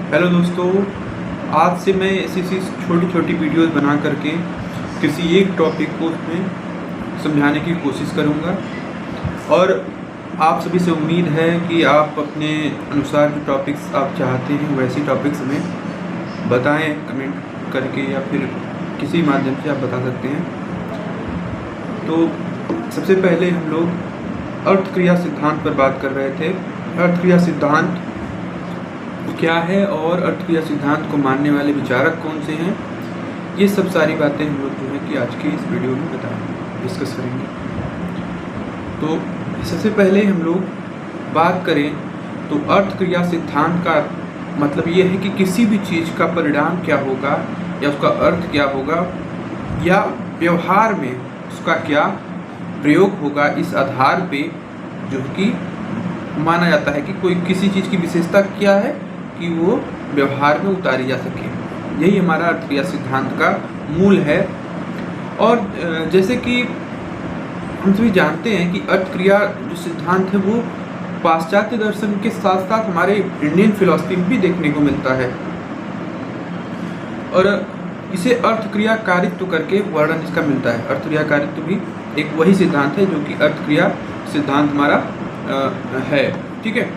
Hello दोस्तों, आज से मैं ऐसी छोटी छोटी वीडियोस बना करके किसी एक टॉपिक को उसमें समझाने की कोशिश करूँगा और आप सभी से उम्मीद है कि आप अपने अनुसार जो टॉपिक्स आप चाहते हैं वैसी टॉपिक्स हमें बताएं कमेंट करके या फिर किसी माध्यम से आप बता सकते हैं। तो सबसे पहले हम लोग अर्थ क्रिया सिद्धांत पर बात कर रहे थे। अर्थ क्रिया सिद्धांत क्या है और अर्थ क्रिया सिद्धांत को मानने वाले विचारक कौन से हैं, ये सब सारी बातें हम लोग जो है कि आज की इस वीडियो में डिस्कस करेंगे। तो सबसे पहले हम लोग बात करें तो अर्थ क्रिया सिद्धांत का मतलब ये है कि किसी भी चीज़ का परिणाम क्या होगा या उसका अर्थ क्या होगा या व्यवहार में उसका क्या प्रयोग होगा, इस आधार पे जो कि माना जाता है कि कोई किसी चीज़ की विशेषता क्या है कि वो व्यवहार में उतारी जा सके। यही हमारा अर्थ क्रिया सिद्धांत का मूल है। और जैसे कि हम सभी जानते हैं कि अर्थ क्रिया जो सिद्धांत है वो पाश्चात्य दर्शन के साथ साथ हमारे इंडियन फिलॉसफी में भी देखने को मिलता है और इसे अर्थ क्रिया कारित्व करके वर्णन इसका मिलता है। अर्थ क्रिया कारित्व भी एक वही सिद्धांत है जो कि अर्थ क्रिया सिद्धांत हमारा है। ठीक है,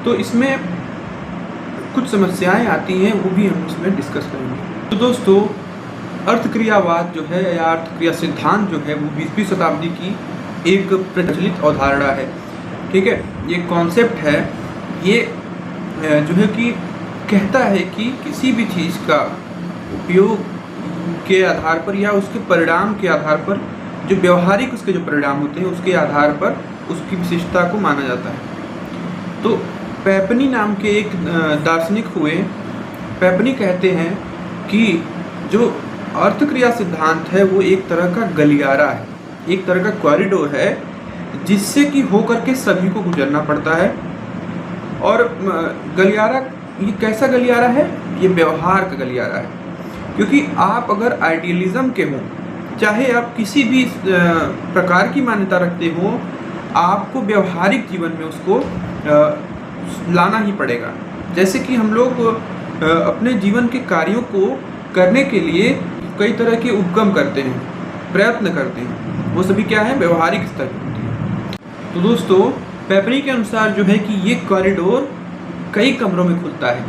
तो इसमें कुछ समस्याएं आती हैं, वो भी हम इसमें डिस्कस करेंगे। तो दोस्तों, अर्थ क्रियावाद जो है या अर्थ क्रिया सिद्धांत जो है वो 20वीं शताब्दी की एक प्रचलित अवधारणा है। ठीक है, ये कॉन्सेप्ट है, ये जो है कि कहता है कि किसी भी चीज़ का उपयोग के आधार पर या उसके परिणाम के आधार पर, जो व्यवहारिक उसके जो परिणाम होते हैं उसके आधार पर उसकी विशिष्टता को माना जाता है। तो पैपनी नाम के एक दार्शनिक हुए। पैपनी कहते हैं कि जो अर्थ क्रिया सिद्धांत है वो एक तरह का गलियारा है, एक तरह का कॉरिडोर है जिससे कि होकर के सभी को गुजरना पड़ता है। और गलियारा, ये कैसा गलियारा है? ये व्यवहार का गलियारा है। क्योंकि आप अगर आइडियलिज्म के हों, चाहे आप किसी भी प्रकार की मान्यता रखते हो, आपको व्यवहारिक जीवन में उसको लाना ही पड़ेगा। जैसे कि हम लोग अपने जीवन के कार्यों को करने के लिए कई तरह के उपक्रम करते हैं, प्रयत्न करते हैं, वो सभी क्या है? व्यवहारिक स्तर पर होती है। तो दोस्तों, पैपनी के अनुसार जो है कि ये कॉरिडोर कई कमरों में खुलता है।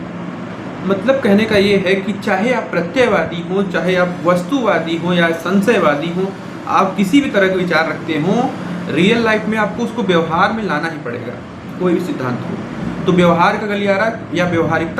मतलब कहने का ये है कि चाहे आप प्रत्ययवादी हो, चाहे आप वस्तुवादी हो या संशयवादी हो, आप किसी भी तरह के विचार रखते हो, रियल लाइफ में आपको उसको व्यवहार में लाना ही पड़ेगा, कोई भी सिद्धांत हो। तो व्यवहार का गलियारा या व्यवहारिकता